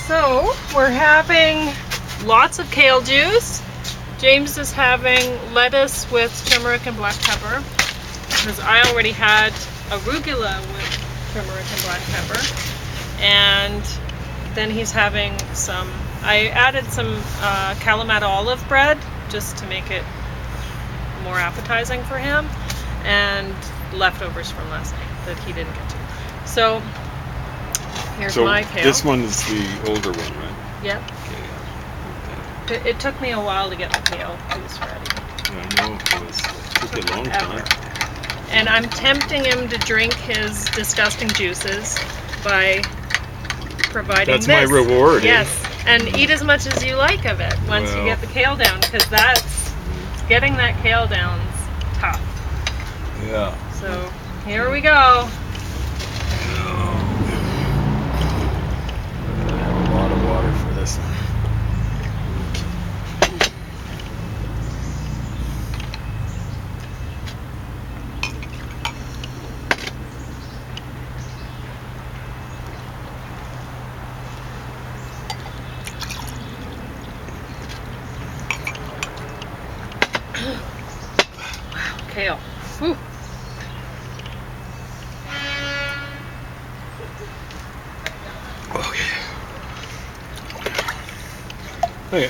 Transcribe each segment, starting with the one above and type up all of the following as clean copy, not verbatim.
So we're having lots of kale juice. James is having lettuce with turmeric and black pepper because I already had arugula with turmeric and black pepper. And then he's having I added some Kalamata olive bread just to make it more appetizing for him, and leftovers from last night that he didn't get to. So here's my kale. This one is the older one, right? Yep. Okay. It took me a while to get the kale juice ready. I know, it took a long time. And I'm tempting him to drink his disgusting juices by providing That's my reward. Yes, and eat as much as you like of it once you get the kale down, because getting that kale down's tough. Yeah. So here we go. A lot of water for this one. Kale. Whew. Okay. Oh yeah.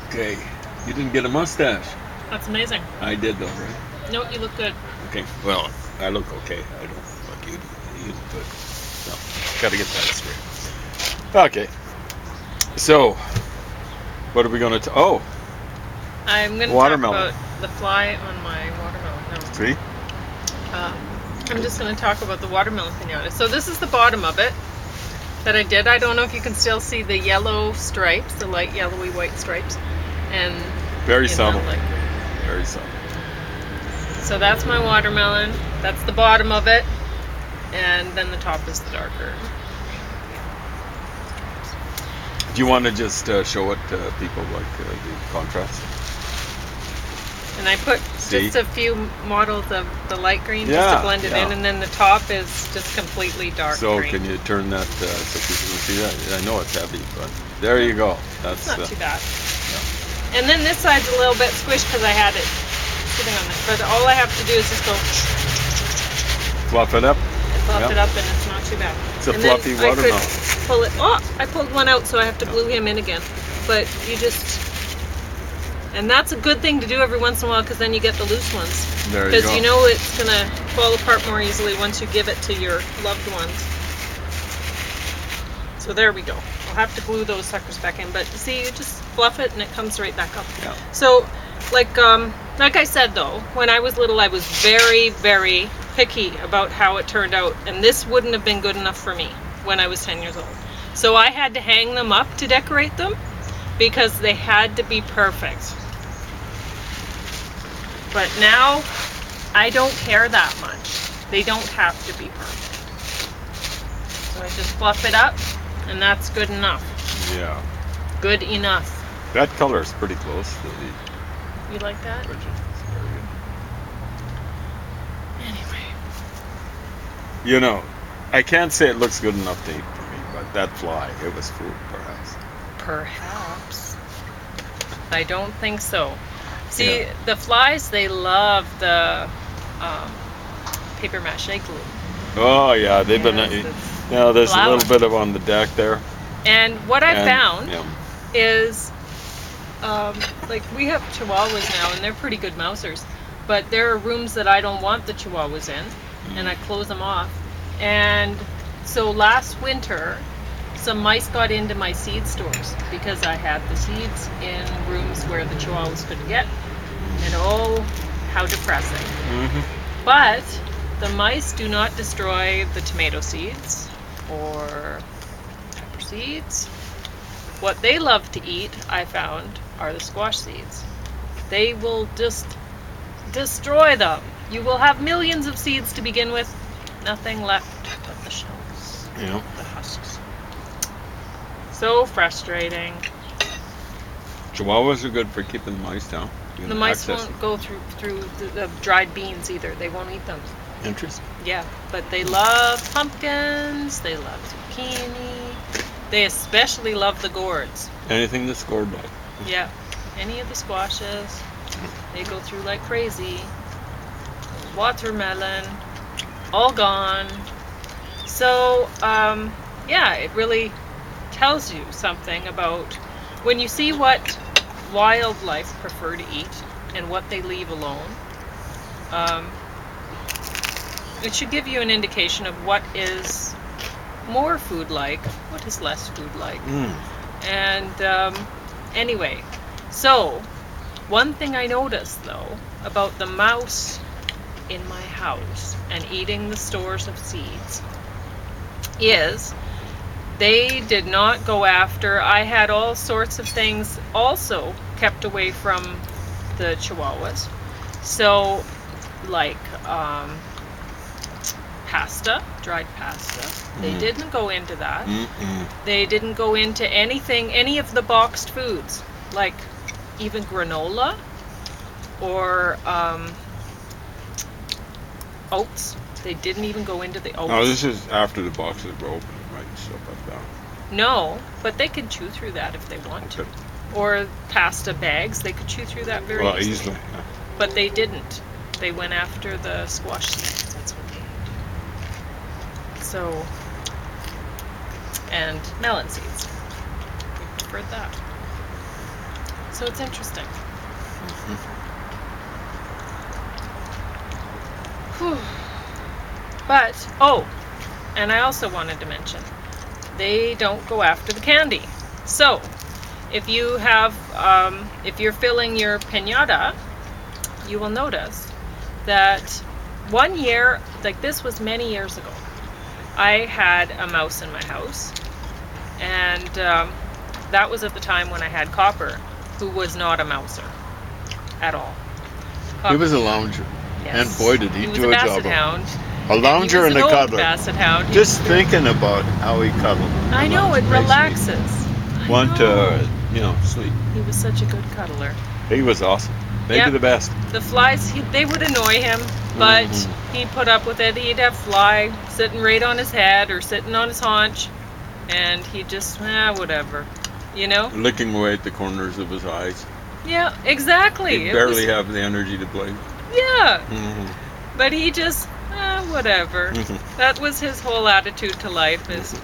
Okay. You didn't get a mustache. That's amazing. I did though, right? No, you look good. Okay. Well, I look okay. I don't look you. You look good. No. Gotta get that straight. Okay. So, what are we gonna I'm going to talk about the fly on my watermelon. No. See? I'm just going to talk about the watermelon pinata. So this is the bottom of it that I did. I don't know if you can still see the yellow stripes, the light yellowy white stripes. And very subtle. Very subtle. So that's my watermelon. That's the bottom of it. And then the top is the darker. Do you want to just show it to people, like the contrast? And I put just a few models of the light green just to blend it in, and then the top is just completely dark green. So can you turn that so people can see that? I know it's heavy, but there you go. That's not too bad. Yeah. And then this side's a little bit squished because I had it sitting on this. But all I have to do is just go fluff it up. Fluff it up, and it's not too bad. It's a fluffy watermelon. Pull it. Oh, I pulled one out, so I have to glue him in again. But you just. And that's a good thing to do every once in a while, because then you get the loose ones. There you go. Because you know it's going to fall apart more easily once you give it to your loved ones. So there we go. I'll have to glue those suckers back in. But see, you just fluff it and it comes right back up. Yeah. So, like I said though, when I was little, I was very, very picky about how it turned out. And this wouldn't have been good enough for me when I was 10 years old. So I had to hang them up to decorate them, because they had to be perfect. But now, I don't care that much. They don't have to be perfect. So I just fluff it up, and that's good enough. Yeah. Good enough. That color is pretty close to the... You like that? Original. It's very good. Anyway. You know, I can't say it looks good enough to eat for me, but that fly, it was food, perhaps. Perhaps. I don't think so. See, the flies, they love the paper mache glue. Oh yeah, they've been. There's a little bit of on the deck there. And what I found is, like, we have chihuahuas now, and they're pretty good mousers. But there are rooms that I don't want the chihuahuas in, and I close them off. And so last winter, some mice got into my seed stores because I had the seeds in rooms where the chihuahuas couldn't get. And oh, how depressing. Mm-hmm. But the mice do not destroy the tomato seeds or pepper seeds. What they love to eat, I found, are the squash seeds. They will just destroy them. You will have millions of seeds to begin with, nothing left but the shells, the husks. So frustrating. Chihuahuas are good for keeping the mice down. The mice won't go through the dried beans either. They won't eat them. Interesting. Yeah, but they love pumpkins, they love zucchini, they especially love the gourds. Anything that's gourd like. Yeah, any of the squashes, they go through like crazy. Watermelon, all gone. So, yeah, it really tells you something about when you see what wildlife prefer to eat and what they leave alone. It should give you an indication of what is more food-like, what is less food-like. And anyway, so one thing I noticed though about the mouse in my house and eating the stores of seeds is they did not go after. I had all sorts of things also kept away from the Chihuahuas. So like pasta, dried pasta. They didn't go into that. They didn't go into anything, any of the boxed foods, like even granola or oats. They didn't even go into the oats. Oh, this is after the boxes were open, right? Stuff like that. No, but they could chew through that if they want to. Or pasta bags, they could chew through that very easily. Yeah. But they didn't. They went after the squash seeds. That's what they ate. So, and melon seeds. They preferred that. So it's interesting. Whew. But, oh, and I also wanted to mention, they don't go after the candy. So, if you have, if you're filling your piñata, you will notice that one year, like this was many years ago, I had a mouse in my house, and that was at the time when I had Copper, who was not a mouser at all. Copper, He was a lounger, yes. and boy did he was do a a job. basset hound. A lounger and a old cuddler. Basset hound. Just thinking about how he cuddled. I know, it relaxes. Want to, sleep. He was such a good cuddler. He was awesome. Maybe Yep. the best. The flies, they would annoy him, but he put up with it. He'd have fly sitting right on his head or sitting on his haunch, and he'd just, whatever, Licking away at the corners of his eyes. Yeah, exactly. He'd barely have the energy to play. Yeah. But he just, whatever. Mhm. That was his whole attitude to life is,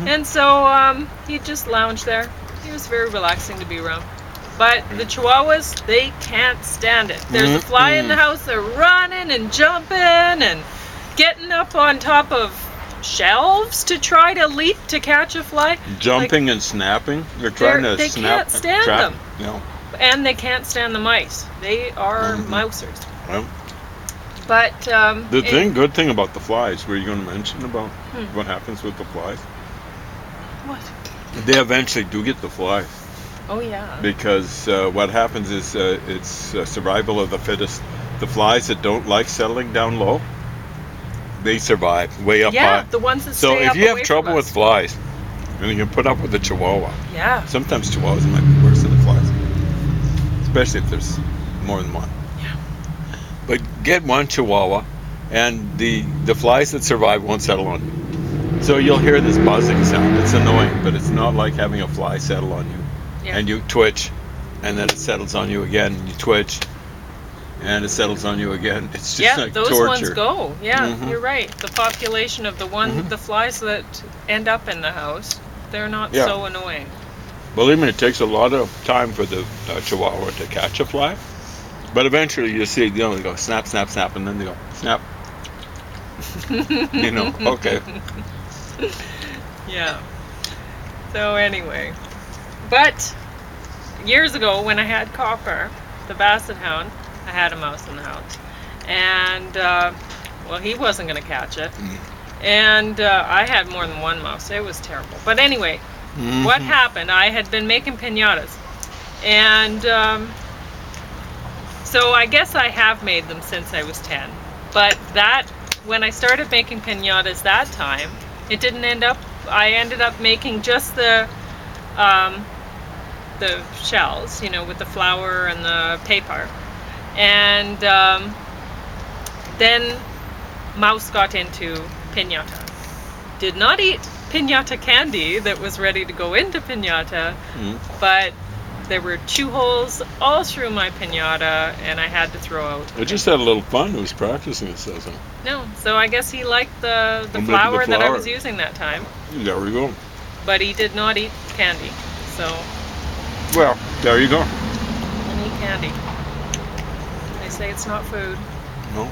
And so he'd just lounge there. He was very relaxing to be around. But the Chihuahuas, they can't stand it. There's a fly in the house, they're running and jumping and getting up on top of shelves to try to leap to catch a fly. Jumping and snapping. They're trying to they snap. can't stand trap. them. No. And they can't stand the mice. They are mousers. Well, But good thing about the flies, were you going to mention about what happens with the flies? What? They eventually do get the flies. Oh yeah. Because what happens is it's survival of the fittest. The flies that don't like settling down low, they survive way up high. Yeah, the ones that So stay if up you have away trouble from with us. flies, then you can put up with the Chihuahua. Yeah. Sometimes Chihuahuas might be worse than the flies, especially if there's more than one. Yeah. But get one Chihuahua, and the flies that survive won't settle on you. So you'll hear this buzzing sound. It's annoying, but it's not like having a fly settle on you. Yeah. And you twitch, and then it settles on you again, and you twitch, and it settles on you again. It's just like those torture. ones go. Yeah, you're right. The population of the flies that end up in the house, they're not so annoying. Believe me, it takes a lot of time for the Chihuahua to catch a fly, but eventually you see, they go snap, snap, snap, and then they go snap. Okay. Yeah. So anyway, but years ago when I had Copper, the basset hound, I had a mouse in the house, and he wasn't going to catch it, and I had more than one mouse. It was terrible. But anyway, what happened? I had been making piñatas, and so I guess I have made them since I was 10. But when I started making piñatas that time, it didn't end up. I ended up making just the shells, with the flour and the paper. And then mouse got into pinata. Did not eat pinata candy that was ready to go into pinata, but there were chew holes all through my pinata, and I had to throw out. I just had a little fun. I was practicing, it says. No, so I guess he liked the flour that I was using that time. There we go. But he did not eat candy, so. Well, there you go. Didn't eat candy. They say it's not food. No.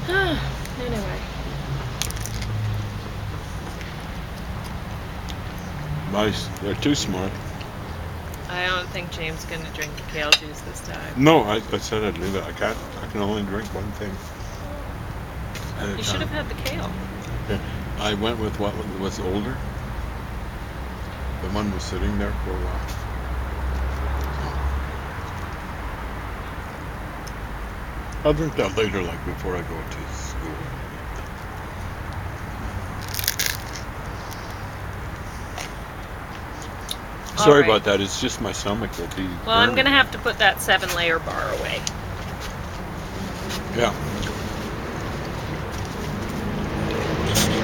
Anyway. Nice. They're too smart. I don't think James is going to drink the kale juice this time. No, I said I'd leave it. I can't. I can only drink one thing. You should have had the kale. Yeah. I went with what was older. The one was sitting there for a while. I'll drink that later, like before I go to school. Sorry about that. It's just my stomach will be. Well, I'm going to have to put that 7-layer bar away. Yeah.